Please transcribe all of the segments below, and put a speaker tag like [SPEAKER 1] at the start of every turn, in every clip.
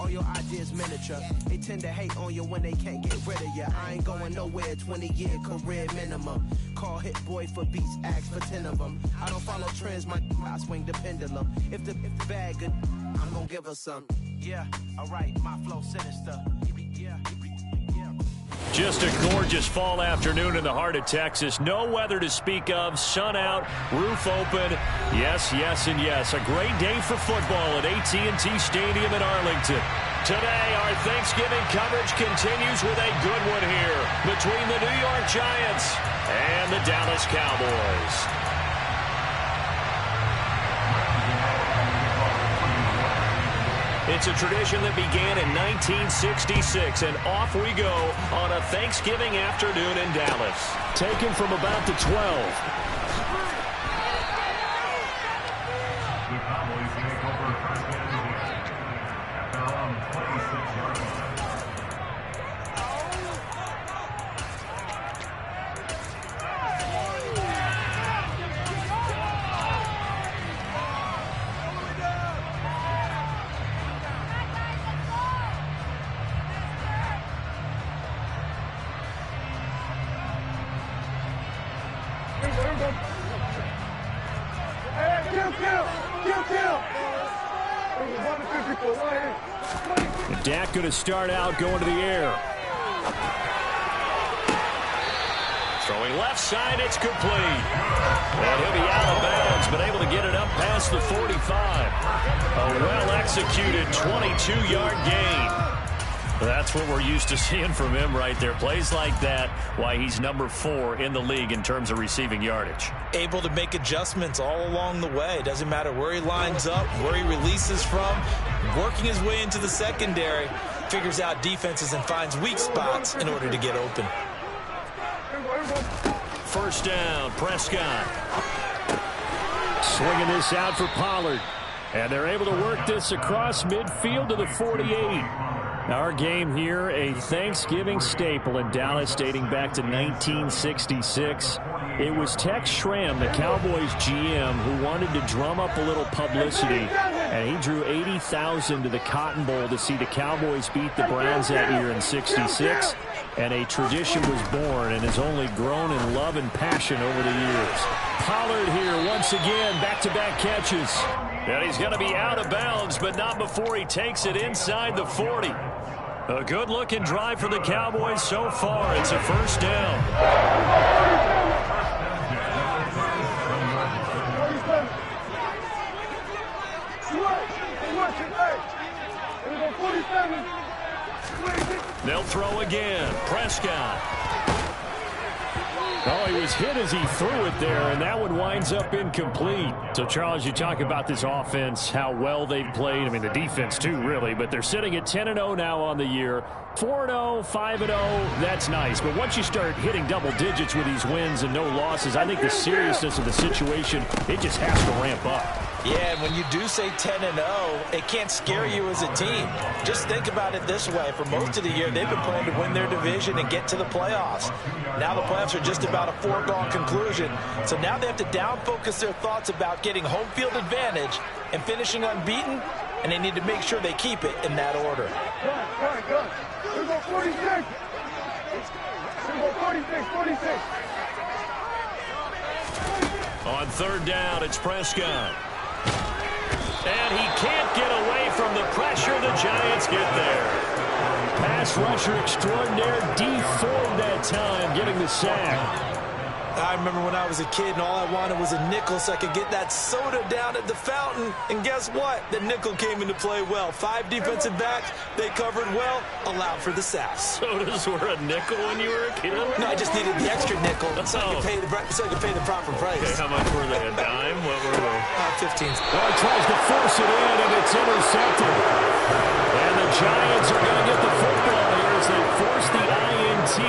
[SPEAKER 1] All your ideas miniature. They tend to hate on you when they can't get rid of you. I ain't going nowhere, 20-year career minimum. Call Hit Boy for beats, ask for 10 of them. I don't follow trends, I swing the pendulum. If the bag good, I'm gonna give her some. Yeah, alright, my flow sinister.
[SPEAKER 2] Just a gorgeous fall afternoon in the heart of Texas. No weather to speak of. Sun out, roof open. Yes, yes, and yes. A great day for football at AT&T Stadium in Arlington. Today, our Thanksgiving coverage continues with a good one here between the New York Giants and the Dallas Cowboys. It's a tradition that began in 1966, and off we go on a Thanksgiving afternoon in Dallas. Taken from about the 12.
[SPEAKER 3] The Cowboys take over first and 10 after around 26 yards.
[SPEAKER 2] Dak going to start out going to the air. Throwing left side, it's complete. And he'll be out of bounds, but able to get it up past the 45. A well-executed 22-yard gain. That's what we're used to seeing from him right there. Plays like that, why he's number 4 in the league in terms of receiving yardage.
[SPEAKER 4] Able to make adjustments all along the way. Doesn't matter where he lines up, where he releases from. Working his way into the secondary, figures out defenses and finds weak spots in order to get open.
[SPEAKER 2] First down, Prescott. Swinging this out for Pollard. And they're able to work this across midfield to the 48. Our game here, a Thanksgiving staple in Dallas dating back to 1966. It was Tex Schramm, the Cowboys GM, who wanted to drum up a little publicity, and he drew 80,000 to the Cotton Bowl to see the Cowboys beat the Browns that year in '66, and a tradition was born and has only grown in love and passion over the years. Pollard here once again, back-to-back catches. And he's going to be out of bounds, but not before he takes it inside the 40. A good-looking drive for the Cowboys so far. It's a first down. They'll throw again. Prescott. Oh, he was hit as he threw it there, and that one winds up incomplete. So, Charles, you talk about this offense, how well they've played. I mean, the defense, too, really. But they're sitting at 10-0 now on the year. 4-0, 5-0, that's nice. But once you start hitting double digits with these wins and no losses, I think the seriousness of the situation, it just has to ramp up.
[SPEAKER 4] Yeah, and when you do say 10-0, it can't scare you as a team. Just think about it this way. For most of the year, they've been playing to win their division and get to the playoffs. Now the playoffs are just about a foregone conclusion. So now they have to down-focus their thoughts about getting home field advantage and finishing unbeaten, and they need to make sure they keep it in that order.
[SPEAKER 5] Good. Here we go, 46. Here we go, 46.
[SPEAKER 2] On third down, it's Prescott. And he can't get away from the pressure. The Giants get there. Pass rusher extraordinaire, D Ford that time, getting the sack.
[SPEAKER 4] I remember when I was a kid and all I wanted was a nickel so I could get that soda down at the fountain. And guess what? The nickel came into play well. 5 defensive backs, they covered well, allowed for the sacks.
[SPEAKER 2] Sodas were a nickel when you were a kid?
[SPEAKER 4] No, I just needed the extra nickel so I could pay the proper price.
[SPEAKER 2] Okay, how much were they? A dime? What were they?
[SPEAKER 4] 15.
[SPEAKER 2] Oh, he tries to force it in, and it's intercepted. And the Giants are going to get the football here as they force the INT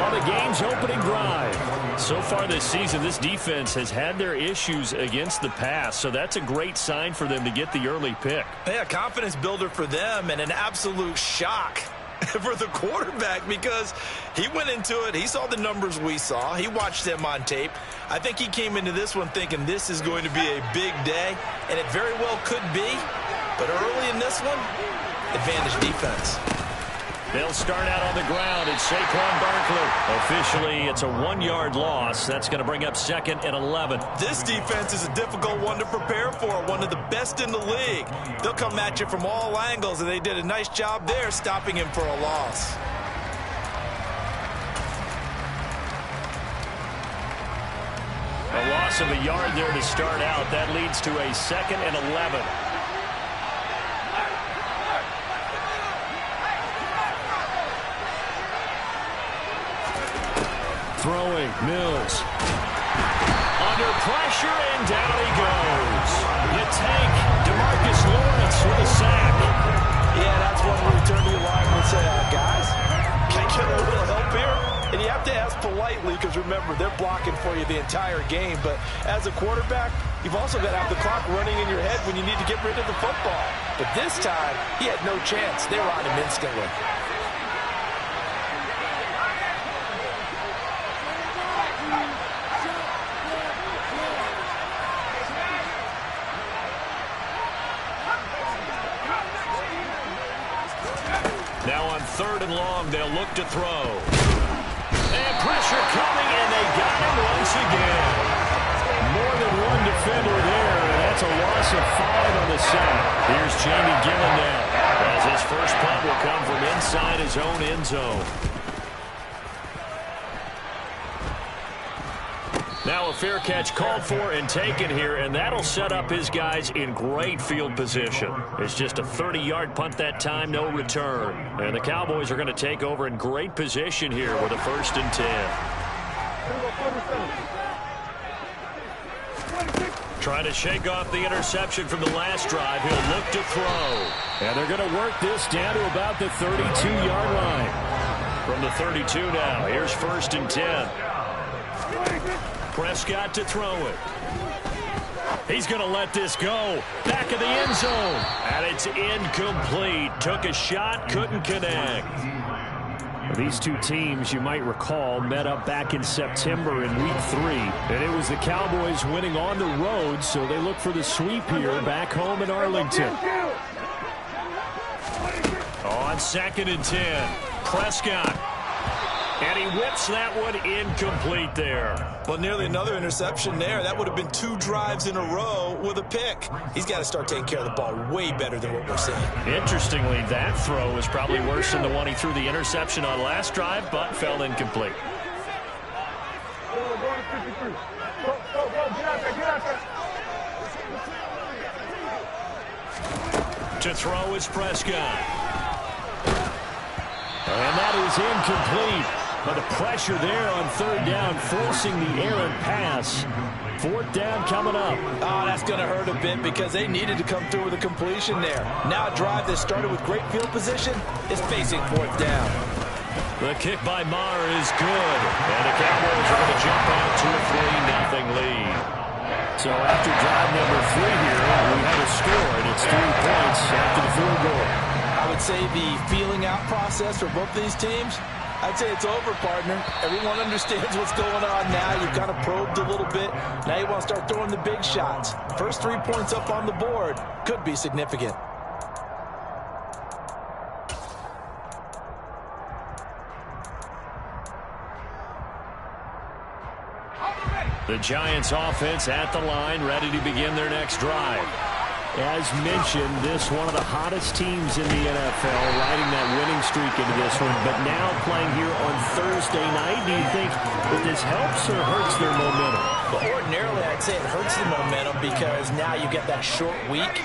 [SPEAKER 2] on the game's opening drive. So far this season, this defense has had their issues against the pass, so that's a great sign for them to get the early pick.
[SPEAKER 4] Yeah, confidence builder for them and an absolute shock for the quarterback because he went into it. He saw the numbers we saw. He watched them on tape. I think he came into this one thinking this is going to be a big day, and it very well could be. But early in this one, advantage defense.
[SPEAKER 2] They'll start out on the ground. It's Saquon Barkley. Officially, it's a 1-yard loss. That's going to bring up 2nd and 11.
[SPEAKER 4] This defense is a difficult one to prepare for, one of the best in the league. They'll come at you from all angles, and they did a nice job there stopping him for a loss.
[SPEAKER 2] A loss of a yard there to start out. That leads to a 2nd and 11. Throwing, Mills. Under pressure, and down he goes. You take DeMarcus Lawrence with a sack.
[SPEAKER 4] Yeah, that's one where you turn to your line and say, guys, can I get a little help here? And you have to ask politely because, remember, they're blocking for you the entire game. But as a quarterback, you've also got to have the clock running in your head when you need to get rid of the football. But this time, he had no chance. They were on him instantly.
[SPEAKER 2] Now on 3rd and long, they'll look to throw. And pressure coming, and they got him once again. More than one defender there, and that's a loss of 5 on the sack. Here's Jamie Gillen now, as his first punt will come from inside his own end zone. Now a fair catch called for and taken here, and that'll set up his guys in great field position. It's just a 30-yard punt that time, no return. And the Cowboys are going to take over in great position here with a 1st and 10. Trying to shake off the interception from the last drive. He'll look to throw. And they're going to work this down to about the 32-yard line. From the 32 now, here's 1st and 10. Prescott to throw it. He's going to let this go. Back of the end zone. And it's incomplete. Took a shot, couldn't connect. These two teams, you might recall, met up back in September in Week 3. And it was the Cowboys winning on the road, so they look for the sweep here back home in Arlington. On 2nd and 10, Prescott. And he whips that one incomplete there.
[SPEAKER 4] Well, nearly another interception there. That would have been 2 drives in a row with a pick. He's got to start taking care of the ball way better than what we're seeing.
[SPEAKER 2] Interestingly, that throw was probably worse than the one he threw the interception on last drive, but fell incomplete. To throw is Prescott. And that is incomplete. But the pressure there on 3rd down, forcing the errant pass. 4th down coming up.
[SPEAKER 4] Oh, that's going to hurt a bit because they needed to come through with a completion there. Now a drive that started with great field position is facing 4th down.
[SPEAKER 2] The kick by Maher is good. And the Cowboys are going to jump out to a 3-0 lead. So after drive number 3 here, we have a score, and it's 3 points after the field goal.
[SPEAKER 4] I would say the feeling out process for both these teams, I'd say it's over, partner. Everyone understands what's going on now. You've kind of probed a little bit. Now you want to start throwing the big shots. First 3 points up on the board could be significant.
[SPEAKER 2] The Giants offense at the line, ready to begin their next drive. As mentioned, this one of the hottest teams in the NFL, riding that winning streak into this one, but now playing here on Thursday night. Do you think that this helps or hurts their momentum?
[SPEAKER 4] Well, ordinarily, I'd say it hurts the momentum because now you get that short week.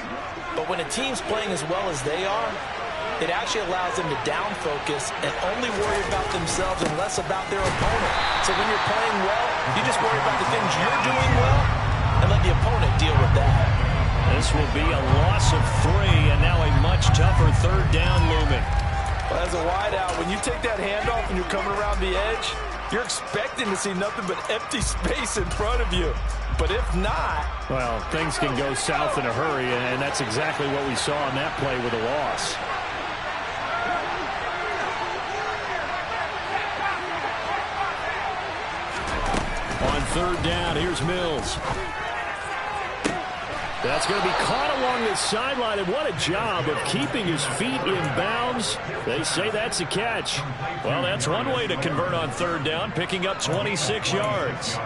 [SPEAKER 4] But when a team's playing as well as they are, it actually allows them to down focus and only worry about themselves and less about their opponent. So when you're playing well, you just worry about the things you're doing well and let the opponent deal with that.
[SPEAKER 2] This will be a loss of 3, and now a much tougher 3rd down looming.
[SPEAKER 4] Well, as a wideout, when you take that handoff and you're coming around the edge, you're expecting to see nothing but empty space in front of you. But if not...
[SPEAKER 2] well, things can go south in a hurry, and that's exactly what we saw on that play with a loss. On 3rd down, here's Mills. That's going to be caught along the sideline, and what a job of keeping his feet in bounds. They say that's a catch. Well, that's one way to convert on third down, picking up 26 yards.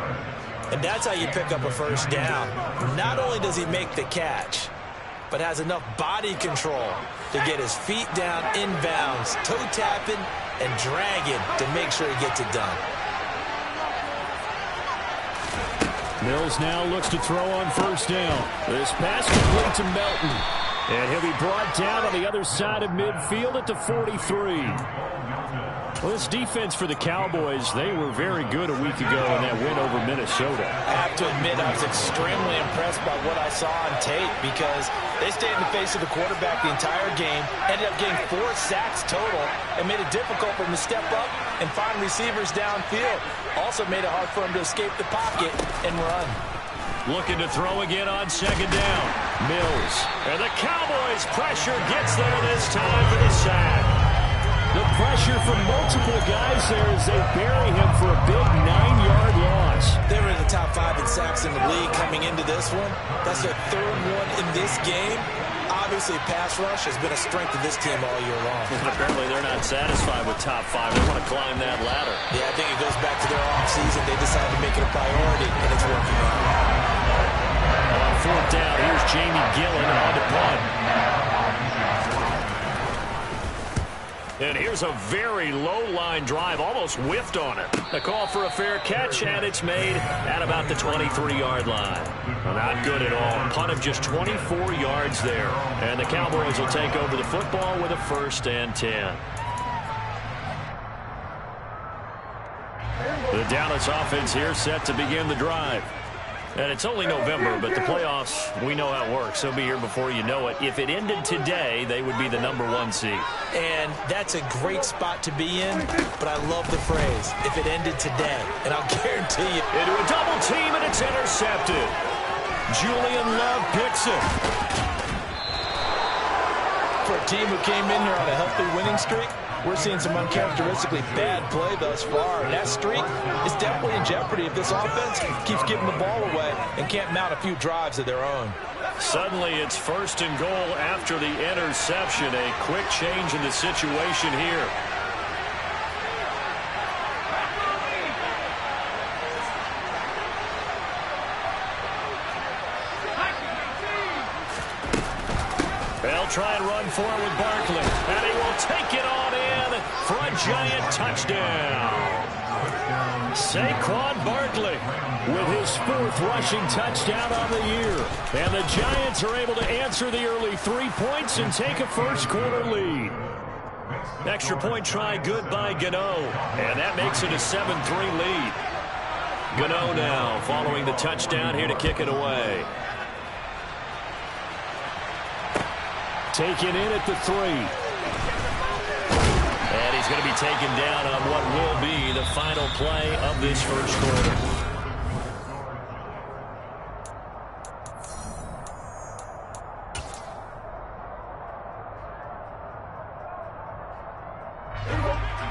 [SPEAKER 4] And that's how you pick up a first down. Not only does he make the catch, but has enough body control to get his feet down in bounds, toe tapping and dragging to make sure he gets it done.
[SPEAKER 2] Mills now looks to throw on first down. This pass complete to Melton. And he'll be brought down on the other side of midfield at the 43. Well, this defense for the Cowboys, they were very good a week ago in that win over Minnesota.
[SPEAKER 4] I have to admit, I was extremely impressed by what I saw on tape because they stayed in the face of the quarterback the entire game, ended up getting 4 sacks total, and made it difficult for him to step up and find receivers downfield. Also made it hard for him to escape the pocket and run.
[SPEAKER 2] Looking to throw again on second down. Mills. And the Cowboys' pressure gets there this time for the sack. The pressure from multiple guys there as they bury him for a big 9-yard loss.
[SPEAKER 4] They were in the top 5 in sacks in the league coming into this one. That's their 3rd one in this game. Obviously, pass rush has been a strength of this team all year long.
[SPEAKER 2] Apparently, they're not satisfied with top 5. They want to climb that ladder.
[SPEAKER 4] Yeah, I think it goes back to their offseason. They decided to make it a priority, and it's working out.
[SPEAKER 2] On fourth down, here's Jamie Gillen on to punt. And here's a very low-line drive, almost whiffed on it. The call for a fair catch, and it's made at about the 23-yard line. Well, not good at all. Punt of just 24 yards there. And the Cowboys will take over the football with a 1st and 10. The Dallas offense here set to begin the drive. And it's only November, but the playoffs, we know how it works. They'll be here before you know it. If it ended today, they would be the #1 seed.
[SPEAKER 4] And that's a great spot to be in, but I love the phrase, if it ended today. And I'll guarantee you.
[SPEAKER 2] Into a double team, and it's intercepted. Julian Love picks it.
[SPEAKER 4] For a team who came in here on a healthy winning streak, we're seeing some uncharacteristically bad play thus far. And that streak is definitely in jeopardy if this offense keeps giving the ball away and can't mount a few drives of their own.
[SPEAKER 2] Suddenly it's 1st and goal after the interception. A quick change in the situation here. They'll try and run forward with Barkley. And he will take it on in for a giant touchdown. Saquon Barkley with his 4th rushing touchdown on the year. And the Giants are able to answer the early 3 points and take a first-quarter lead. Extra point try good by Gano. And that makes it a 7-3 lead. Gano now following the touchdown here to kick it away. Taken in at the 3. And he's going to be taken down on what will be the final play of this first quarter.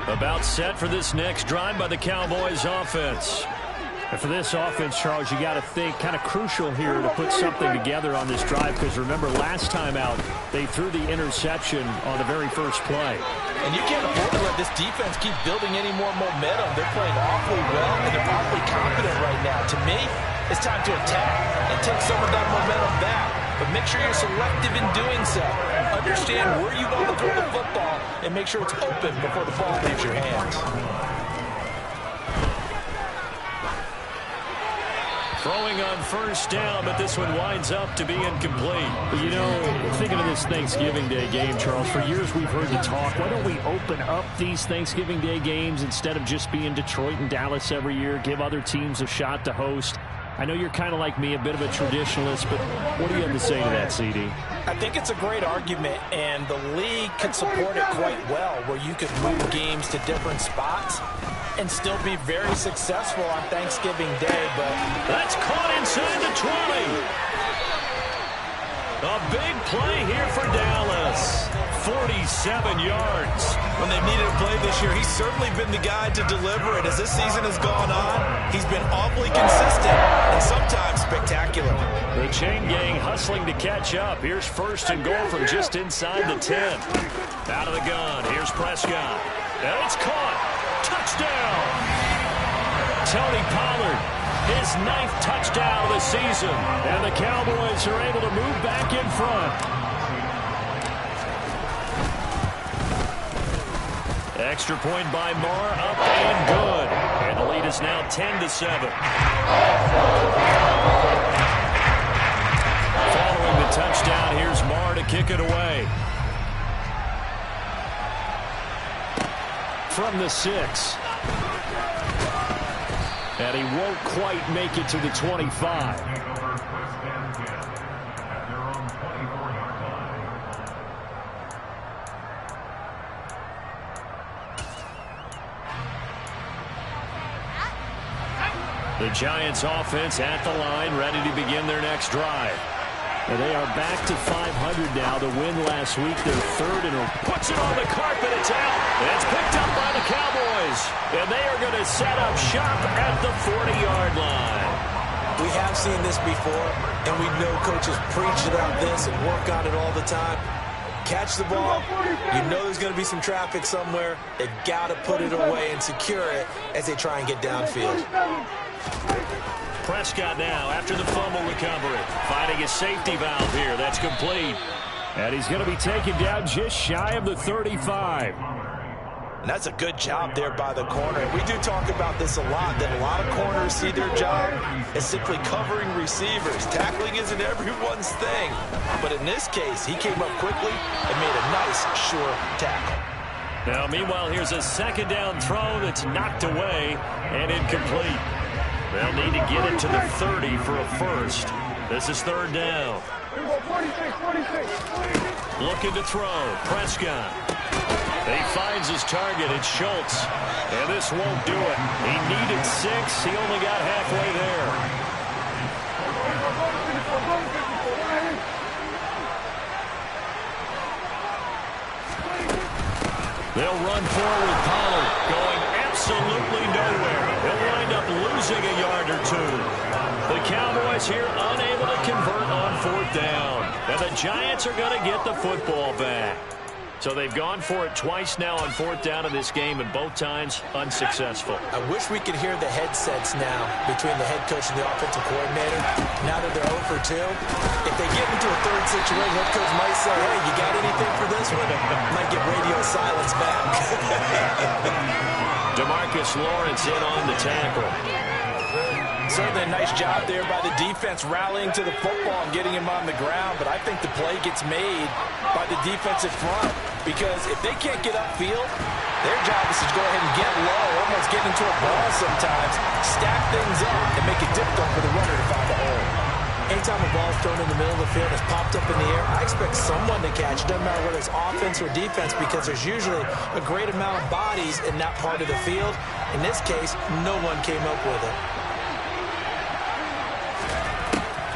[SPEAKER 2] About set for this next drive by the Cowboys offense. And for this offense, Charles, you got to think kind of crucial here to put something together on this drive because remember last time out they threw the interception on the very first play.
[SPEAKER 4] And you can't afford to let this defense keep building any more momentum. They're playing awfully well and they're awfully confident right now. To me, it's time to attack and take some of that momentum back. But make sure you're selective in doing so. Understand where you want to throw the football and make sure it's open before the ball leaves your hands.
[SPEAKER 2] Throwing on first down, but this one winds up to be incomplete. You know, thinking of this Thanksgiving Day game, Charles, for years we've heard the talk, why don't we open up these Thanksgiving Day games instead of just being Detroit and Dallas every year, give other teams a shot to host? I know you're kind of like me, a bit of a traditionalist, but what do you have to say to that, CD?
[SPEAKER 4] I think it's a great argument, and the league could support it quite well, where you could move games to different spots and still be very successful on Thanksgiving Day, but
[SPEAKER 2] that's caught inside the 20. A big play here for Dallas. 47 yards.
[SPEAKER 4] When they needed a play this year, he's certainly been the guy to deliver it. As this season has gone on, he's been awfully consistent and sometimes spectacular.
[SPEAKER 2] The chain gang hustling to catch up. Here's first and goal from just inside the 10. Out of the gun. Here's Prescott. And it's caught. Touchdown. Tony Pollard, his 9th touchdown of the season. And the Cowboys are able to move back in front. Extra point by Marr, up and good. And the lead is now 10-7. Following the touchdown, here's Marr to kick it away. From the 6. And he won't quite make it to the 25. The Giants offense at the line, ready to begin their next drive. And they are back to 500 now. The win last week, their 3rd in a row. Puts it on the carpet, it's out. And it's picked up by the Cowboys. And they are going to set up shop at the 40-yard line.
[SPEAKER 4] We have seen this before, and we know coaches preach about this and work on it all the time. Catch the ball, you know there's going to be some traffic somewhere. They've got to put it away and secure it as they try and get downfield.
[SPEAKER 2] Prescott now after the fumble recovery. Finding a safety valve here. That's complete. And he's going to be taken down just shy of the 35.
[SPEAKER 4] And that's a good job there by the corner. And we do talk about this a lot, that a lot of corners see their job as simply covering receivers. Tackling isn't everyone's thing. But in this case, he came up quickly and made a nice, sure tackle.
[SPEAKER 2] Now, meanwhile, here's a 2nd down throw that's knocked away and incomplete. They'll need to get it to the 30 for a first. This is 3rd down. Looking to throw. Prescott. He finds his target. It's Schultz. And this won't do it. He needed 6. He only got halfway there. They'll run forward with Pollard. Going absolutely nowhere. He'll wind up losing a yard or 2. The Cowboys here unable to convert on 4th down. And the Giants are going to get the football back. So they've gone for it twice now on 4th down in this game, and both times unsuccessful.
[SPEAKER 4] I wish we could hear the headsets now between the head coach and the offensive coordinator. Now that they're 0 for 2, if they get into a 3rd situation, head coach might say, hey, you got anything for this one? Might get radio silence back.
[SPEAKER 2] DeMarcus Lawrence in on the tackle.
[SPEAKER 4] Certainly a nice job there by the defense rallying to the football and getting him on the ground, but I think the play gets made by the defensive front because if they can't get upfield, their job is to go ahead and get low, almost get into a ball sometimes, stack things up, and make it difficult for the runner to find a hole. Anytime a ball is thrown in the middle of the field, it's popped up in the air, I expect someone to catch. It doesn't matter whether it's offense or defense because there's usually a great amount of bodies in that part of the field. In this case, no one came up with it.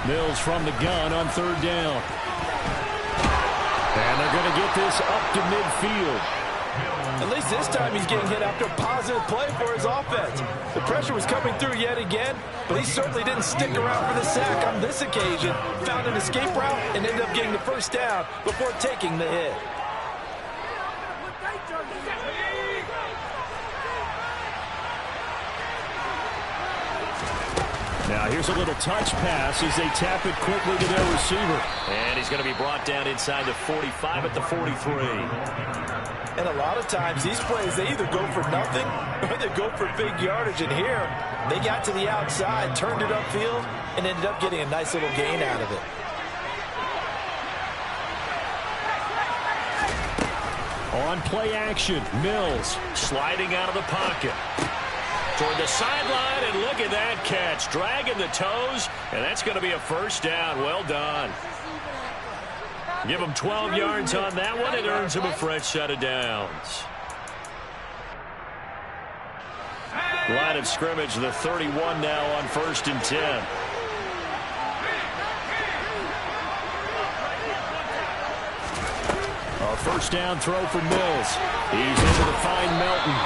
[SPEAKER 2] Mills from the gun on 3rd down. And they're going to get this up to midfield.
[SPEAKER 4] At least this time he's getting hit after a positive play for his offense. The pressure was coming through yet again, but he certainly didn't stick around for the sack on this occasion. Found an escape route and ended up getting the 1st down before taking the hit.
[SPEAKER 2] Now here's a little touch pass as they tap it quickly to their receiver. And he's going to be brought down inside the 45 at the 43.
[SPEAKER 4] And a lot of times these plays, they either go for nothing or they go for big yardage. And here, they got to the outside, turned it upfield, and ended up getting a nice little gain out of it.
[SPEAKER 2] On play action, Mills sliding out of the pocket. Toward the sideline, and look at that catch. Dragging the toes, and that's going to be a 1st down. Well done. Give him 12 yards on that one. It earns him a fresh set of downs. Line of scrimmage, the 31 now on 1st and 10. first down throw for Mills. He's able to find Melton.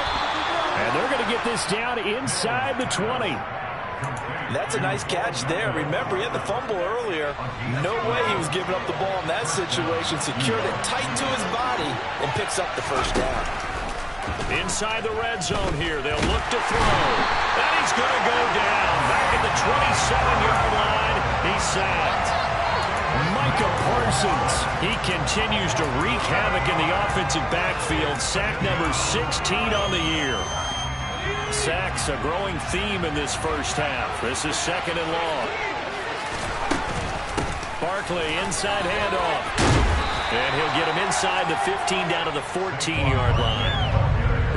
[SPEAKER 2] And they're going to get this down inside the 20.
[SPEAKER 4] That's a nice catch there. Remember, he had the fumble earlier. No way he was giving up the ball in that situation. Secured it tight to his body and picks up the first down.
[SPEAKER 2] Inside the red zone here. They'll look to throw. And he's going to go down. Back at the 27-yard line. He's sacked. Micah Parsons. He continues to wreak havoc in the offensive backfield. Sack number 16 on the year. Sacks a growing theme in this first half. This is second and long. Barkley inside handoff. And he'll get him inside the 15 down to the 14-yard line.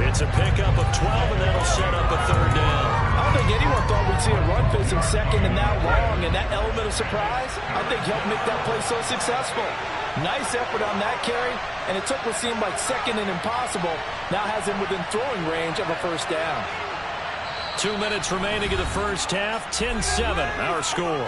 [SPEAKER 2] It's a pickup of 12, and that'll set up a third down.
[SPEAKER 4] I don't think anyone thought we'd see a run facing second and that long, and that element of surprise, I think, helped make that play so successful. Nice effort on that carry, and it took what seemed like second and impossible. Now has him within throwing range of a first down.
[SPEAKER 2] 2 minutes remaining in the first half. 10-7, our score.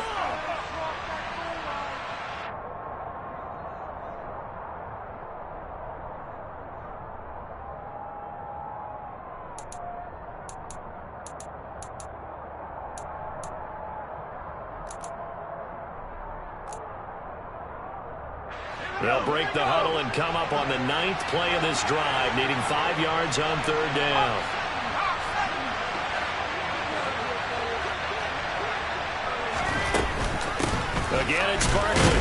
[SPEAKER 2] They'll break the huddle and come up on the 9th play of this drive, needing 5 yards on third down. Again, it's Barkley.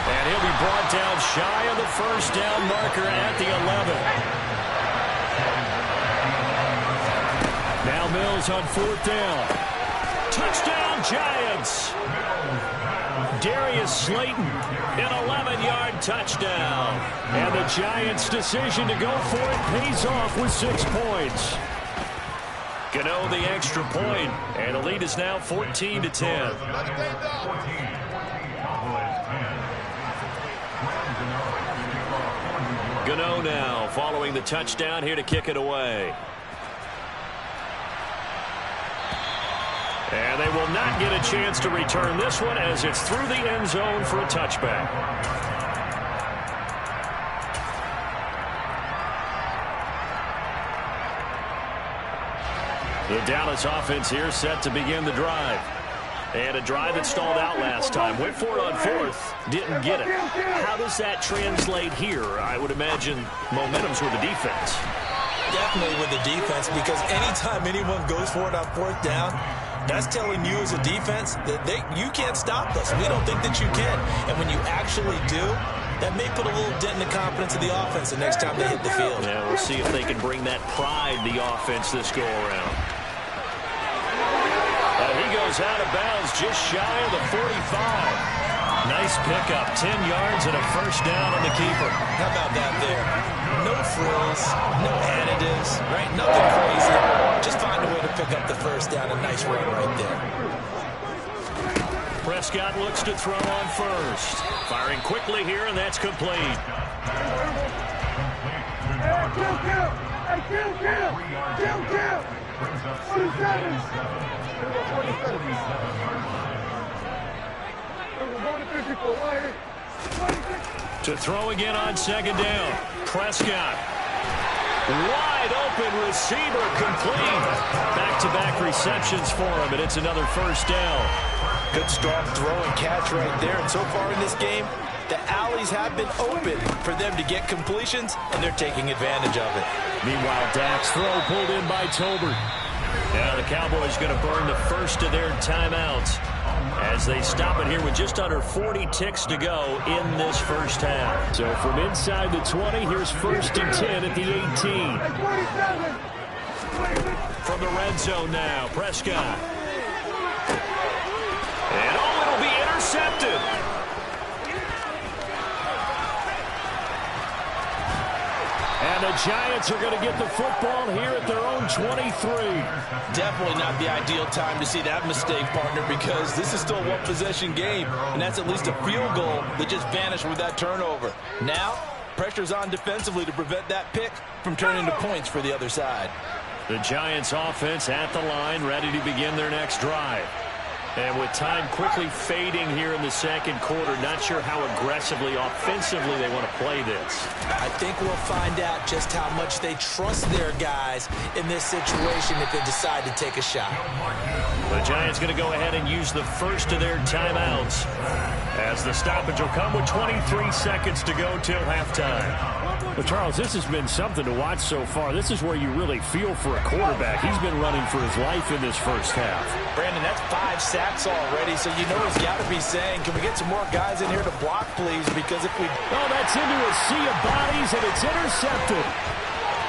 [SPEAKER 2] And he'll be brought down shy of the first down marker at the 11. Now Mills on 4th down. Touchdown, Giants! Darius Slayton, an 11-yard touchdown. And the Giants' decision to go for it pays off with 6 points. Gano the extra point, and the lead is now 14-10. Gano now following the touchdown here to kick it away. And they will not get a chance to return this one as it's through the end zone for a touchback. The Dallas offense here set to begin the drive. And a drive that stalled out last time. Went for it on 4th, didn't get it. How does that translate here? I would imagine momentum's with the defense.
[SPEAKER 4] Definitely with the defense, because anytime anyone goes for it on 4th down, that's telling you as a defense that you can't stop us. We don't think that you can. And when you actually do, that may put a little dent in the confidence of the offense the next time they hit the field.
[SPEAKER 2] Yeah, we'll see if they can bring that pride to the offense this go-around. He goes out of bounds just shy of the 45. Nice pickup, 10 yards and a first down on the keeper.
[SPEAKER 4] How about that there? No frills, no additives, right? Nothing crazy. Just find a way to pick up the first down. A nice run right there.
[SPEAKER 2] Prescott looks to throw on first. Firing quickly here, and that's complete.
[SPEAKER 5] Kill! 47!
[SPEAKER 2] To throw again on second down. Prescott. Wide open receiver complete. Back-to-back receptions for him, and it's another first down.
[SPEAKER 4] Good strong throw and catch right there. And so far in this game, the alleys have been open for them to get completions, and they're taking advantage of it.
[SPEAKER 2] Meanwhile, Dak's throw pulled in by Tolbert. Now the Cowboys going to burn the first of their timeouts as they stop it here with just under 40 ticks to go in this first half. So from inside the 20, here's 1st and 10 at the 18. From the red zone now, Prescott. And it'll be intercepted. And the Giants are going to get the football here at their own 23.
[SPEAKER 4] Definitely not the ideal time to see that mistake, partner, because this is still a one-possession game, and that's at least a field goal that just vanished with that turnover. Now, pressure's on defensively to prevent that pick from turning into points for the other side.
[SPEAKER 2] The Giants offense at the line, ready to begin their next drive. And with time quickly fading here in the second quarter, not sure how aggressively, offensively they want to play this.
[SPEAKER 4] I think we'll find out just how much they trust their guys in this situation if they decide to take a shot.
[SPEAKER 2] The Giants going to go ahead and use the first of their timeouts as the stoppage will come with 23 seconds to go till halftime. Well, Charles, this has been something to watch so far. This is where you really feel for a quarterback. He's been running for his life in this first half.
[SPEAKER 4] Brandon, that's 5 sacks already, so you know he's got to be saying, can we get some more guys in here to block, please? Because if we...
[SPEAKER 2] Oh, that's into a sea of bodies, and it's intercepted.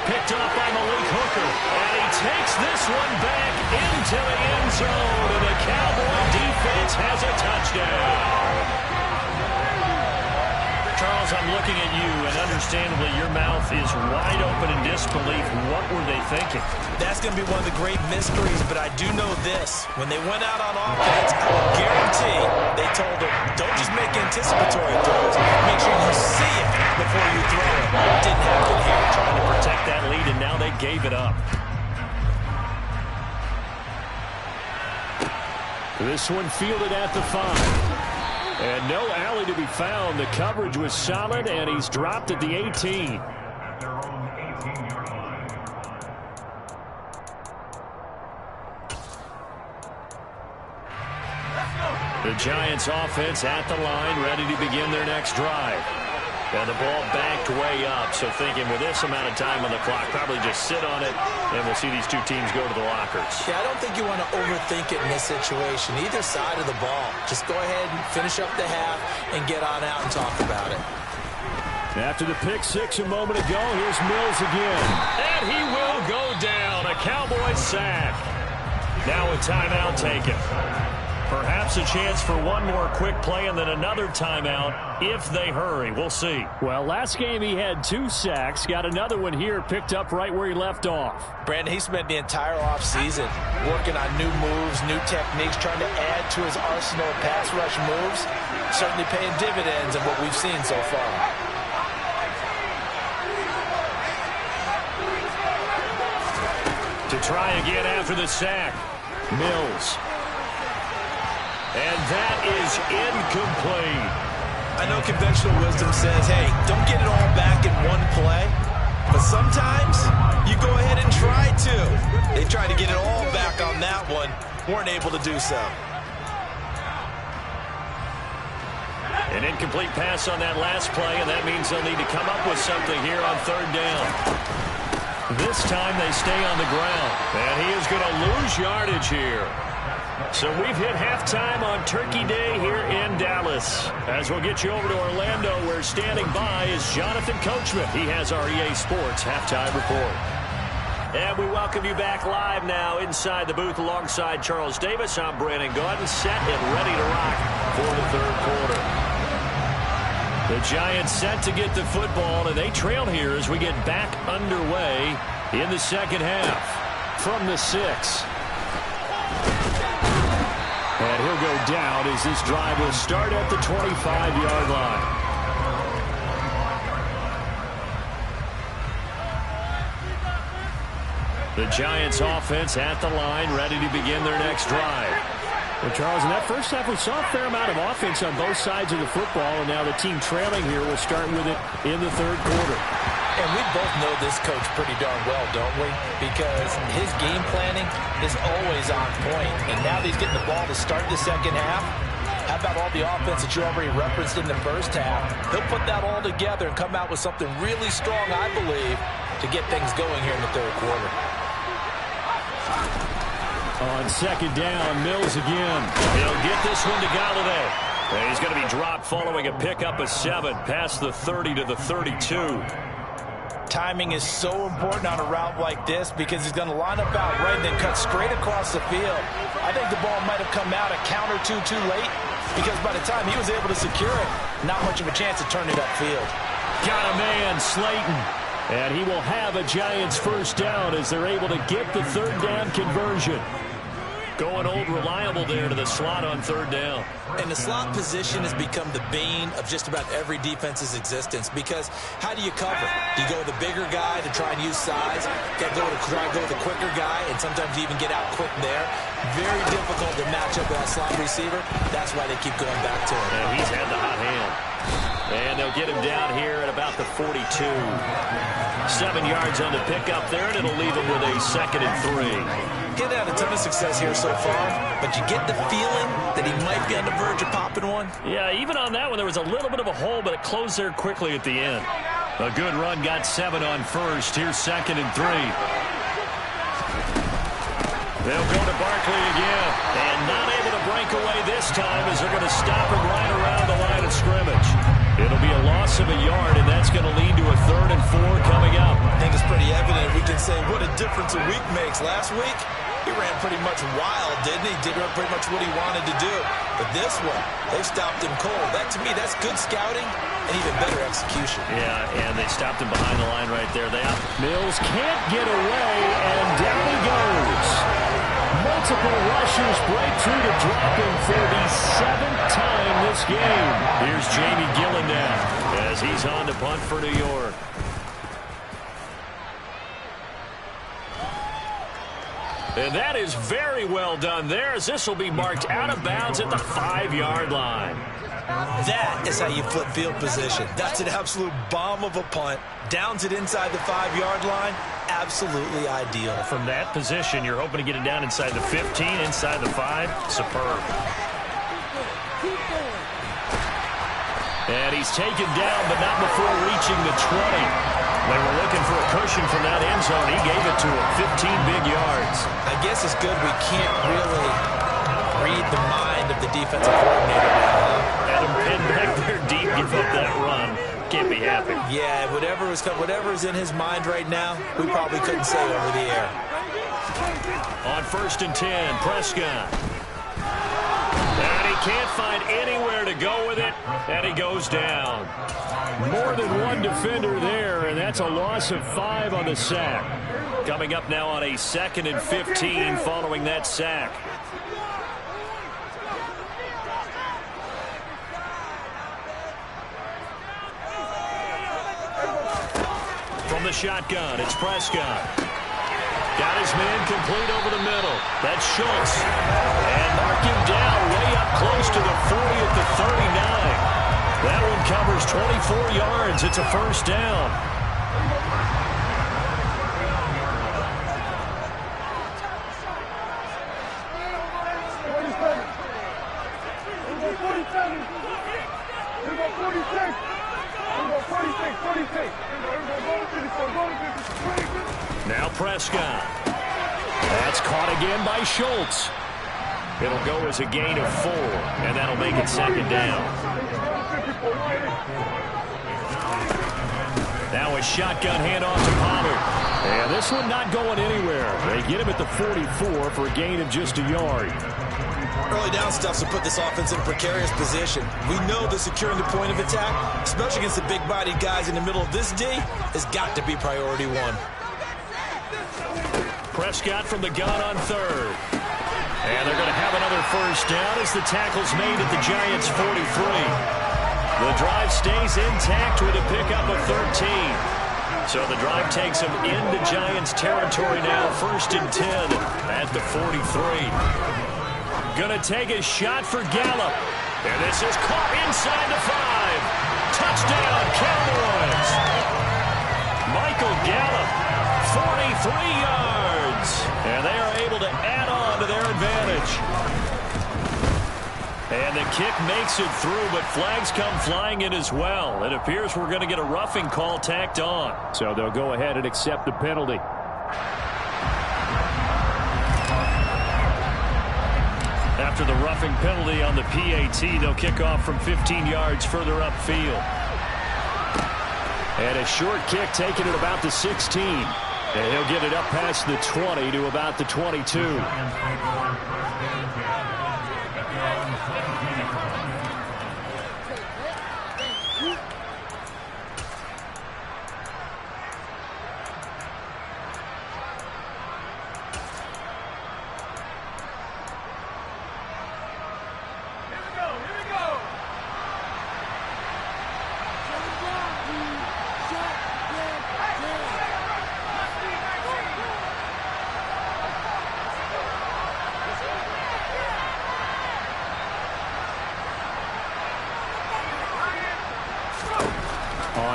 [SPEAKER 2] Picked up by Malik Hooker, and he takes this one back into the end zone, and the Cowboy defense has a touchdown. Charles, I'm looking at you, and understandably, your mouth is wide open in disbelief. What were they thinking?
[SPEAKER 4] That's going to be one of the great mysteries, but I do know this. When they went out on offense, I guarantee they told them, don't just make anticipatory throws. Make sure you see it before you throw it. It didn't happen here.
[SPEAKER 2] Trying to protect that lead, and now they gave it up. This one fielded at the 5. And no alley to be found. The coverage was solid, and he's dropped at the 18.
[SPEAKER 3] At their own 18-yard line.
[SPEAKER 2] The Giants offense at the line, ready to begin their next drive. And the ball backed way up, so thinking with this amount of time on the clock, probably just sit on it, and we'll see these two teams go to the lockers.
[SPEAKER 4] Yeah, I don't think you want to overthink it in this situation. Either side of the ball. Just go ahead and finish up the half and get on out and talk about it.
[SPEAKER 2] After the pick six a moment ago, here's Mills again. And he will go down. A Cowboy sack. Now a timeout taken. Perhaps a chance for one more quick play and then another timeout if they hurry. We'll see. Well, last game he had 2 sacks. Got another one here picked up right where he left off.
[SPEAKER 4] Brandon, he spent the entire offseason working on new moves, new techniques, trying to add to his arsenal of pass rush moves. Certainly paying dividends in what we've seen so far.
[SPEAKER 2] To try again after the sack. Mills. And that is incomplete.
[SPEAKER 4] I know conventional wisdom says, hey, don't get it all back in one play. But sometimes you go ahead and try to. They tried to get it all back on that one. Weren't able to do so.
[SPEAKER 2] An incomplete pass on that last play, and that means they'll need to come up with something here on 3rd down. This time they stay on the ground. And he is going to lose yardage here. So we've hit halftime on Turkey Day here in Dallas. As we'll get you over to Orlando, where standing by is Jonathan Coachman. He has our EA Sports halftime report. And we welcome you back live now inside the booth alongside Charles Davis. I'm Brandon Gaudin, set and ready to rock for the 3rd quarter. The Giants set to get the football, and they trail here as we get back underway in the second half. From the 6. And he'll go down as this drive will start at the 25-yard line. The Giants offense at the line, ready to begin their next drive. Well, Charles, in that first half, we saw a fair amount of offense on both sides of the football, and now the team trailing here will start with it in the 3rd quarter.
[SPEAKER 4] And we both know this coach pretty darn well, don't we? Because his game planning is always on point. And now that he's getting the ball to start the second half, how about all the offense that you already referenced in the first half? He'll put that all together and come out with something really strong, I believe, to get things going here in the 3rd quarter.
[SPEAKER 2] On 2nd down, Mills again. He'll get this one to Galladay. And he's going to be dropped following a pickup of 7 past the 30 to the 32.
[SPEAKER 4] Timing is so important on a route like this because he's going to line up out right and then cut straight across the field. I think the ball might have come out a count or two too late because by the time he was able to secure it, not much of a chance to turn it upfield.
[SPEAKER 2] Got a man, Slayton. And he will have a Giants first down as they're able to get the 3rd down conversion. Going old reliable there to the slot on third down.
[SPEAKER 4] And the slot position has become the bane of just about every defense's existence, because how do you cover? Do you go with a bigger guy to try and use size? Got to try and go with a quicker guy, and sometimes you even get out quick there. Very difficult to match up with that slot receiver. That's why they keep going back to him.
[SPEAKER 2] And he's had the hot hand. And they'll get him down here at about the 42. 7 yards on the pickup there, and it'll leave him with a 2nd and 3.
[SPEAKER 4] He's had a ton of success here so far, but you get the feeling that he might be on the verge of popping one.
[SPEAKER 2] Yeah, even on that one, there was a little bit of a hole, but it closed there quickly at the end. A good run, got 7 on first. Here's 2nd and 3. They'll go to Barkley again, and not able to break away this time as they're going to stop him right around the line of scrimmage. It'll be a loss of a yard, and that's going to lead to a 3rd and 4 coming up.
[SPEAKER 4] I think it's pretty evident. We can say what a difference a week makes. Last week, he ran pretty much wild, didn't he? Did pretty much what he wanted to do. But this one, they stopped him cold. That, to me, that's good scouting and even better execution.
[SPEAKER 2] Yeah, and they stopped him behind the line right there. Mills can't get away, and down he goes. Multiple rushers break through to drop him for the 7th time this game. Here's Jamie Gillen now as he's on to punt for New York. And that is very well done there, as this will be marked out of bounds at the 5-yard line.
[SPEAKER 4] That is how you flip field position. That's an absolute bomb of a punt. Downs it inside the 5-yard line. Absolutely ideal.
[SPEAKER 2] From that position, you're hoping to get it down inside the 15, inside the 5. Superb. And he's taken down, but not before reaching the 20. They were looking for a cushion from that end zone. He gave it to him. 15 big yards.
[SPEAKER 4] I guess it's good we can't really read the mind of the defensive coordinator now.
[SPEAKER 2] Adam pinned back there deep, give up that run. Can't be happy.
[SPEAKER 4] Yeah, whatever is in his mind right now, we probably couldn't say over the air.
[SPEAKER 2] On 1st and 10, Prescott. And he can't find anywhere to go with it, and he goes down. More than one defender there, and that's a loss of 5 on the sack. Coming up now on a 2nd and 15 following that sack. From the shotgun, it's Prescott. Got his man complete over the middle. That's Schultz. And mark him down way up close to the 40 at the 39. That one covers 24 yards. It's a 1st down. Now Prescott. That's caught again by Schultz. It'll go as a gain of 4, and that'll make it 2nd down. Now a shotgun handoff to Pollard. And this one not going anywhere. They get him at the 44 for a gain of just a yard.
[SPEAKER 4] Early down stuffs will put this offense in a precarious position. We know that securing the point of attack, especially against the big-bodied guys in the middle of this D, has got to be priority 1.
[SPEAKER 2] Prescott from the gun on 3rd. And they're going to have another 1st down as the tackle's made at the Giants' 43. The drive stays intact with a pickup of 13. So the drive takes them into Giants territory now, 1st and 10 at the 43. Going to take a shot for Gallup. And this is caught inside the 5. Touchdown, Cowboys. Michael Gallup, 43 yards. And they are able to add on to their advantage. And the kick makes it through, but flags come flying in as well. It appears we're going to get a roughing call tacked on. So they'll go ahead and accept the penalty. After the roughing penalty on the PAT, they'll kick off from 15 yards further upfield. And a short kick taken at about the 16. And he'll get it up past the 20 to about the 22.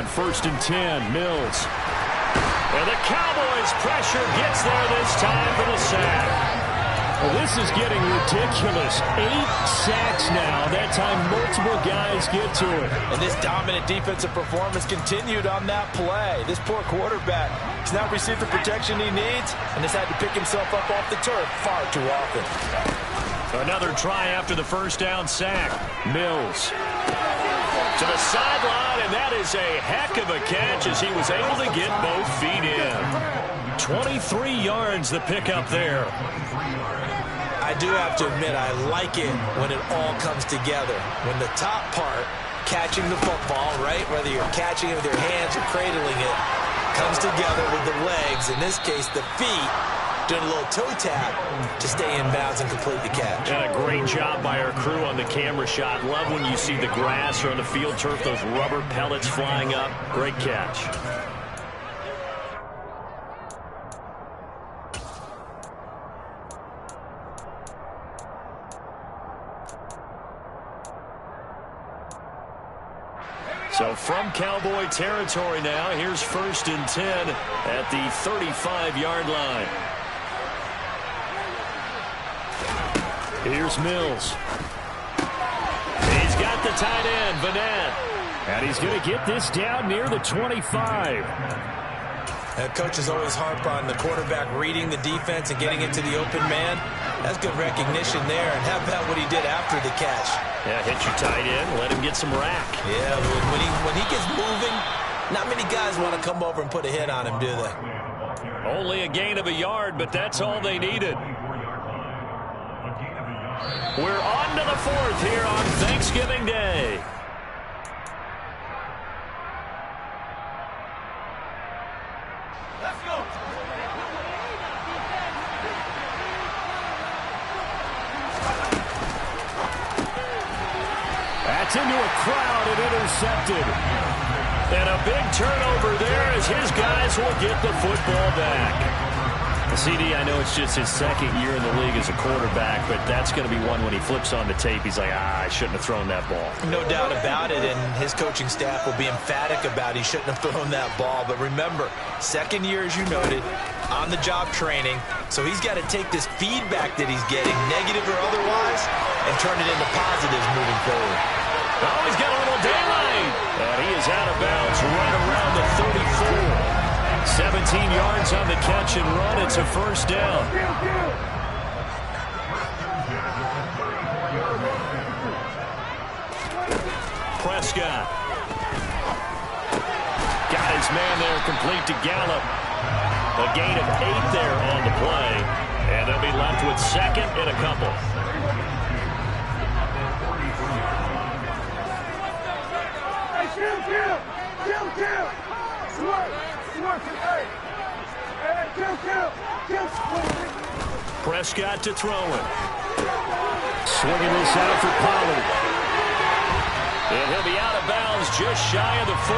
[SPEAKER 2] on 1st and 10. Mills. And the Cowboys' pressure gets there this time for the sack. Well, this is getting ridiculous. 8 sacks now. That time multiple guys get to it.
[SPEAKER 4] And this dominant defensive performance continued on that play. This poor quarterback has not received the protection he needs and has had to pick himself up off the turf far too often.
[SPEAKER 2] Another try after the first down sack. Mills to the sideline, and that is a heck of a catch as he was able to get both feet in. 23 yards the pickup there.
[SPEAKER 4] I do have to admit, I like it when it all comes together. When the top part, catching the football, right, whether you're catching it with your hands or cradling it, comes together with the legs, in this case the feet, doing a little toe tap to stay in bounds and complete the catch.
[SPEAKER 2] And a great job by our crew on the camera shot. Love when you see the grass or on the field turf, those rubber pellets flying up. Great catch. So from Cowboy territory now, here's 1st and 10 at the 35-yard line. Here's Mills. He's got the tight end, Vanette. And he's going to get this down near the 25.
[SPEAKER 4] Coaches always harp on the quarterback reading the defense and getting it to the open man. That's good recognition there. And how about what he did after the catch?
[SPEAKER 2] Yeah, hit your tight end, let him get some rack.
[SPEAKER 4] Yeah, when he gets moving, not many guys want to come over and put a hit on him, do they?
[SPEAKER 2] Only a gain of a yard, but that's all they needed. We're on to the 4th here on Thanksgiving Day.
[SPEAKER 5] Let's go.
[SPEAKER 2] That's into a crowd and intercepted. And a big turnover there as his guys will get the football back. CD, I know it's just his 2nd year in the league as a quarterback, but that's going to be one when he flips on the tape. He's like, I shouldn't have thrown that ball.
[SPEAKER 4] No doubt about it, and his coaching staff will be emphatic about he shouldn't have thrown that ball. But remember, 2nd year, as you noted, on-the-job training, so he's got to take this feedback that he's getting, negative or otherwise, and turn it into positives moving forward.
[SPEAKER 2] Oh, he's got a little daylight. And he is out of bounds right around the 34. 17 yards on the catch and run. It's a 1st down. Prescott. Got his man there, complete to Gallup. A gain of 8 there on the play. And they'll be left with 2nd and a couple.
[SPEAKER 5] Kill.
[SPEAKER 2] Prescott to throw it. Swinging this out for Pollard. And he'll be out of bounds just shy of the 40.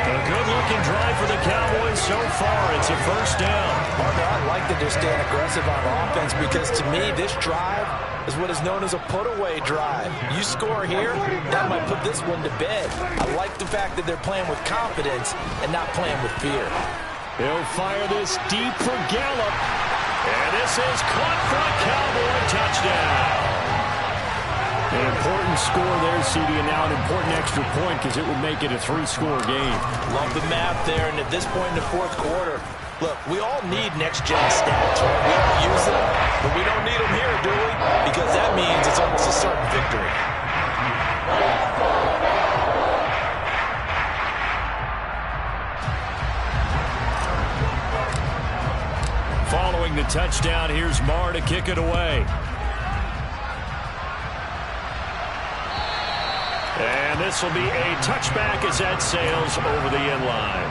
[SPEAKER 2] A good-looking drive for the Cowboys so far. It's a 1st down.
[SPEAKER 4] Partner, I like that they're staying aggressive on offense because, to me, this drive is what is known as a put-away drive. You score here, that might put this one to bed. I like the fact that they're playing with confidence and not playing with fear.
[SPEAKER 2] He'll fire this deep for Gallup. And this is caught for a Cowboy touchdown. An important score there, CD, and now an important extra point because it would make it a 3-score game.
[SPEAKER 4] Love the math there, and at this point in the 4th quarter, look, we all need next-gen stats, right? We all use them, but we don't need them here, do we? Because that means it's almost a certain victory.
[SPEAKER 2] Following the touchdown, here's Marr to kick it away. And this will be a touchback as that sails over the end line.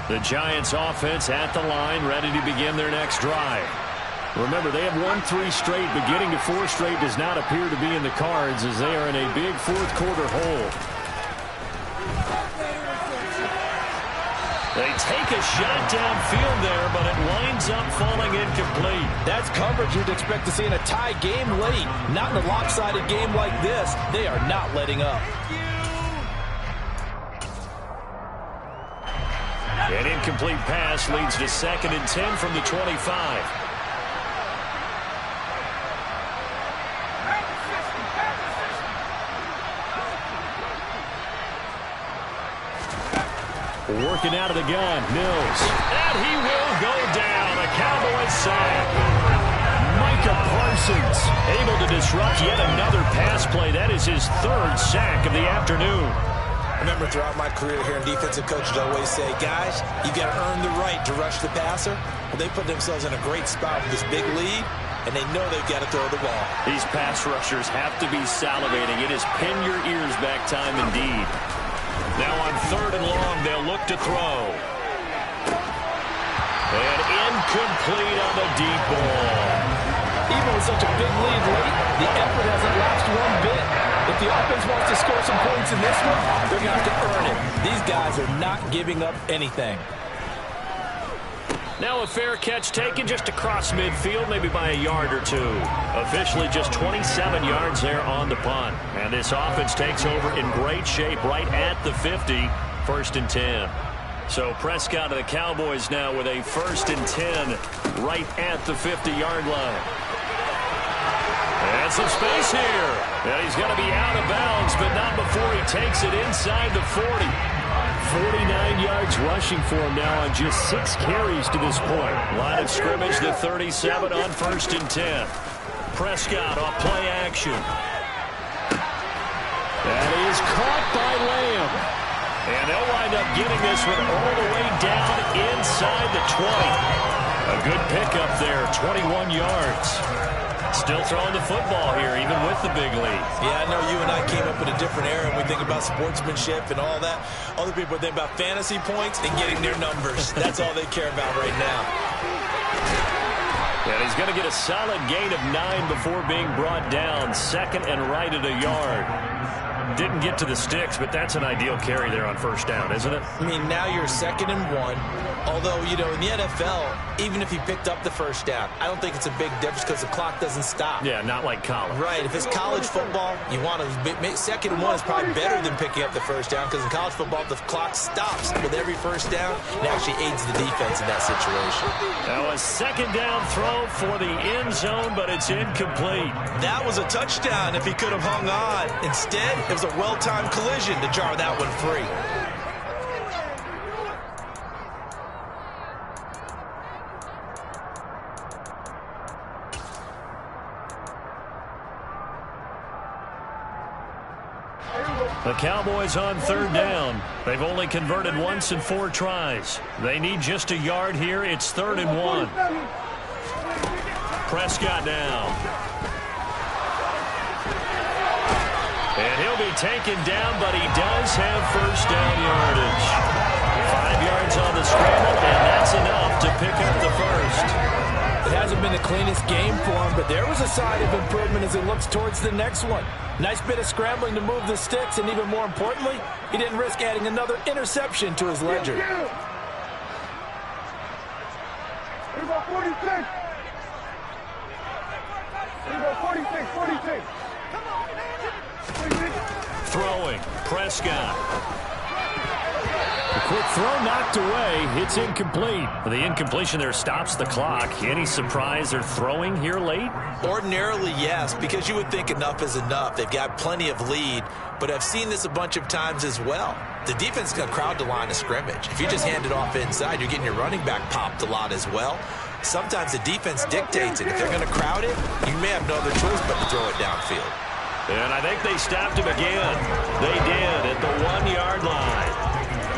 [SPEAKER 2] The Giants offense at the line, ready to begin their next drive. Remember, they have won 3 straight, but getting to 4 straight does not appear to be in the cards as they are in a big 4th quarter hole. They take a shot downfield there, but it winds up falling incomplete.
[SPEAKER 4] That's coverage you'd expect to see in a tie game late. Not in a lopsided game like this. They are not letting up.
[SPEAKER 2] An incomplete pass leads to 2nd and 10 from the 25. Working out of the gun, Mills. And he will go down. A Cowboys sack. Micah Parsons able to disrupt yet another pass play. That is his 3rd sack of the afternoon.
[SPEAKER 4] I remember throughout my career here in defensive coaches always say, guys, you got to earn the right to rush the passer. Well, they put themselves in a great spot with this big lead, and they know they've got to throw the ball.
[SPEAKER 2] These pass rushers have to be salivating. It is pin your ears back time indeed. Now on 3rd and long, they'll look to throw. And incomplete on the deep ball.
[SPEAKER 4] Even with such a big lead late, the effort hasn't lapsed one bit. If the offense wants to score some points in this one, they're going to have to earn it. These guys are not giving up anything.
[SPEAKER 2] Now a fair catch taken just across midfield, maybe by a yard or two. Officially just 27 yards there on the punt. And this offense takes over in great shape right at the 50, 1st and 10. So Prescott and the Cowboys now with a 1st and 10 right at the 50-yard line. And some space here. And he's going to be out of bounds, but not before he takes it inside the 40. 49 yards rushing for him now on just 6 carries to this point. Line of scrimmage, the 37 on 1st and 10. Prescott off play action. That is caught by Lamb. And they'll wind up getting this one all the way down inside the 20. A good pickup there, 21 yards. Still throwing the football here, even with the big lead.
[SPEAKER 4] Yeah, I know you and I came up in a different era, and we think about sportsmanship and all that. Other people think about fantasy points and getting their numbers. That's all they care about right now.
[SPEAKER 2] And he's going to get a solid gain of 9 before being brought down. 2nd and right at a yard. Didn't get to the sticks, but that's an ideal carry there on 1st down, isn't it?
[SPEAKER 4] I mean, now you're 2nd and 1. Although, you know, in the NFL, even if he picked up the 1st down, I don't think it's a big difference because the clock doesn't stop.
[SPEAKER 2] Yeah, not like college.
[SPEAKER 4] Right. If it's college football, you want to make 2nd and 1 is probably better than picking up the 1st down because in college football, the clock stops with every 1st down. It actually aids the defense in that situation.
[SPEAKER 2] That was 2nd down throw for the end zone, but it's incomplete.
[SPEAKER 4] That was a touchdown if he could have hung on. Instead, it was a well-timed collision to jar that one free.
[SPEAKER 2] The Cowboys on 3rd down. They've only converted once in 4 tries. They need just a yard here. It's 3rd and 1. Prescott down. And he'll be taken down, but he does have 1st down yardage. 5 yards on the scramble, and that's enough to pick up the 1st.
[SPEAKER 4] It hasn't been the cleanest game for him, but there was a sign of improvement as he looks towards the next one. Nice bit of scrambling to move the sticks, and even more importantly, he didn't risk adding another interception to his ledger.
[SPEAKER 5] Here we go, 46. Here we go, 46, 46.
[SPEAKER 2] Throwing, Prescott. The quick throw knocked away. It's incomplete. The incompletion there stops the clock. Any surprise they're throwing here late?
[SPEAKER 4] Ordinarily, yes, because you would think enough is enough. They've got plenty of lead, but I've seen this a bunch of times as well. The defense is going to crowd the line of scrimmage. If you just hand it off inside, you're getting your running back popped a lot as well. Sometimes the defense dictates it. If they're going to crowd it, you may have no other choice but to throw it downfield.
[SPEAKER 2] And I think they stopped him again. They did at the 1-yard line.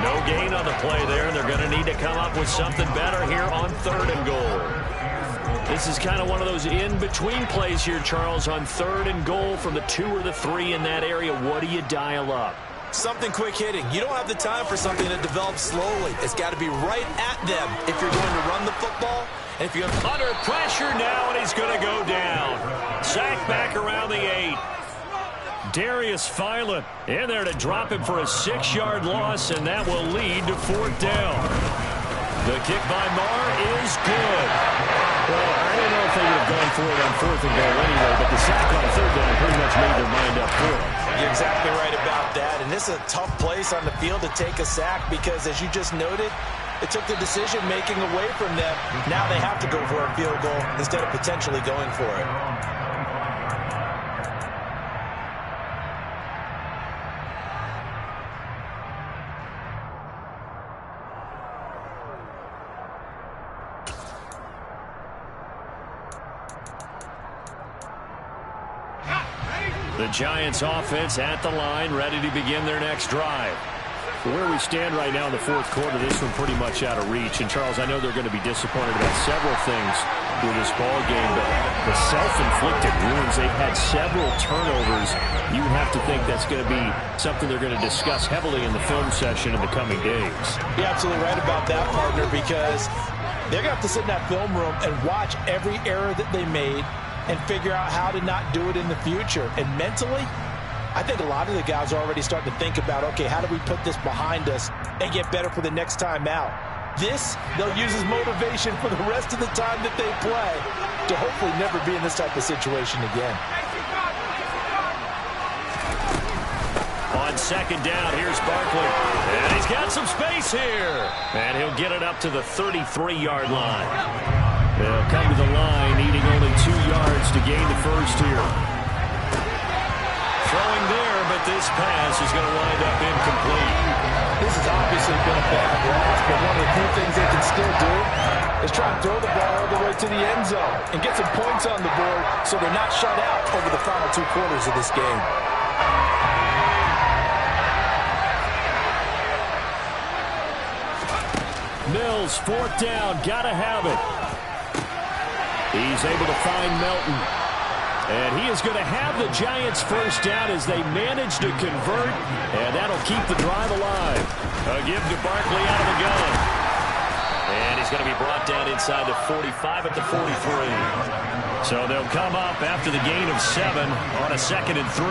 [SPEAKER 2] No gain on the play there, and they're going to need to come up with something better here on 3rd and goal. This is kind of one of those in-between plays here, Charles, on 3rd and goal from the 2 or the 3 in that area. What do you dial up?
[SPEAKER 4] Something quick hitting. You don't have the time for something that develops slowly. It's got to be right at them if you're going to run the football. And if you're
[SPEAKER 2] under pressure now, and he's going to go down. Sacked back around the 8. Darius Philon in there to drop him for a 6-yard loss, and that will lead to 4th down. The kick by Marr is good. Well, I don't know if they would have gone for it on 4th and goal anyway, but the sack on 3rd down pretty much made their mind up for it.
[SPEAKER 4] You're exactly right about that, and this is a tough place on the field to take a sack because, as you just noted, it took the decision-making away from them. Now they have to go for a field goal instead of potentially going for it.
[SPEAKER 2] The Giants offense at the line, ready to begin their next drive. Where we stand right now in the 4th quarter, this one pretty much out of reach. And, Charles, I know they're going to be disappointed about several things with this ball game, but the self-inflicted wounds, they've had several turnovers. You would have to think that's going to be something they're going to discuss heavily in the film session in the coming days.
[SPEAKER 4] You're absolutely right about that, partner, because they're going to have to sit in that film room and watch every error that they made and figure out how to not do it in the future. And mentally, I think a lot of the guys are already starting to think about, okay, how do we put this behind us and get better for the next time out? This, they'll use as motivation for the rest of the time that they play to hopefully never be in this type of situation again.
[SPEAKER 2] On 2nd down, here's Barkley. And he's got some space here. And he'll get it up to the 33-yard line. They'll come to the line, needing only 2 yards to gain the first here. Throwing there, but this pass is going to wind up incomplete.
[SPEAKER 4] This has obviously been a bad loss, but one of the few things they can still do is try and throw the ball all the way to the end zone and get some points on the board so they're not shut out over the final 2 quarters of this game.
[SPEAKER 2] Mills, 4th down, gotta have it. He's able to find Melton. And he is going to have the Giants first down as they manage to convert, and that'll keep the drive alive. A give to Barkley out of the gun. And he's going to be brought down inside the 45 at the 43. So they'll come up after the gain of 7 on a 2nd and 3.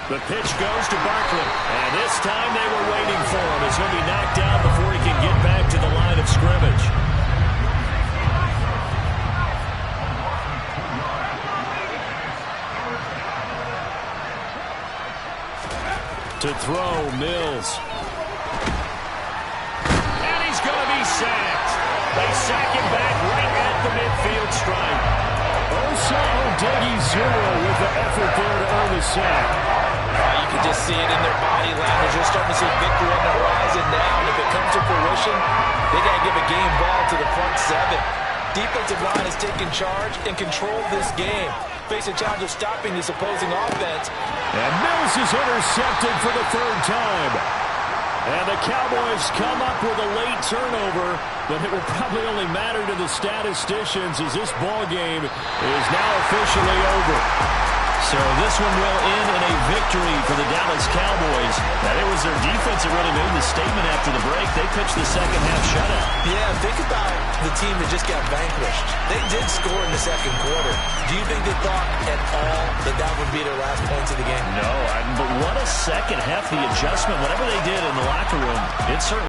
[SPEAKER 2] The pitch goes to Barkley, and this time they were waiting for him as he'll be knocked down before he can get back to the line of scrimmage. To throw, Mills. And he's going to be sacked. They sack him back right at the midfield stripe. Osa Odighizuwa with the effort there to earn the sack.
[SPEAKER 4] You can just see it in their body language. You're starting to see victory on the horizon now. And if it comes to fruition, they got to give a game ball to the front 7. Defensive line has taken charge and controlled this game. Face a challenge of stopping this opposing offense.
[SPEAKER 2] And Mills is intercepted for the 3rd time. And the Cowboys come up with a late turnover, but it will probably only matter to the statisticians as this ball game is now officially over. So this one will end in a victory for the Dallas Cowboys. And it was their defense that really made the statement after the break. They pitched the second half shutout.
[SPEAKER 4] Yeah, think about the team that just got vanquished. They did score in the 2nd quarter. Do you think they thought at all that that would be their last points of the game?
[SPEAKER 2] No, but what a second half, the adjustment, whatever they did in the locker room, it certainly